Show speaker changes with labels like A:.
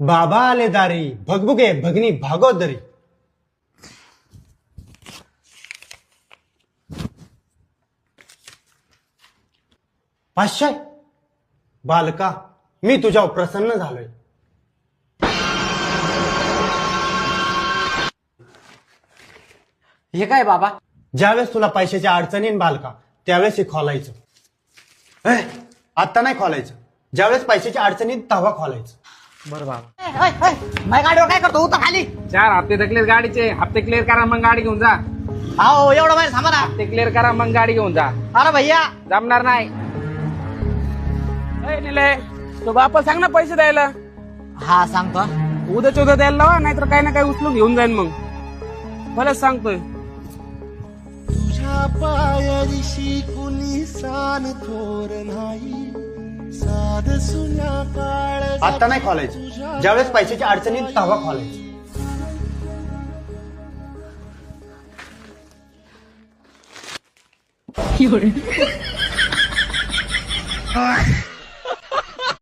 A: बाबा आले दारी भगभुगे भगनी भागोदरी. पाचशे बालका, मी तुझ्यावर प्रसन्न झालोय.
B: हे काय बाबा?
A: ज्यावेळेस तुला पैशाच्या अडचणीन बालका त्यावेळेस हे खोलायचं. आता नाही खोलायचं, ज्यावेळेस पैशाच्या अडचणीत तवा खोलायचं.
B: बरं बाबा. माझ्या गाडीवर काय करतो उतर खाली.
C: 4 हप्ते थकलेत गाडीचे. हप्ते क्लिअर करा मग गाडी घेऊन जा.
B: हो एवढं बाहेर थांबा ना.
C: हप्ते क्लिअर करा मग गाडी घेऊन जा.
B: अरे भैया
C: जमणार नाही. निलय तो बापा सांग ना पैसे द्यायला.
B: हा सांगतो.
C: उद्याच्या उद्या द्यायला लावा, नाहीतर काही ना काही उचलून घेऊन जाईन मग. भलेच सांगतोय.
D: तुझ्या पायरीशी कुणी सान थोर नाही. साध सुन्या काळ
A: आता नाही खोलायचं, ज्यावेळेस पैशाच्या अडचणीत तवा खोलायचं.
D: Ah!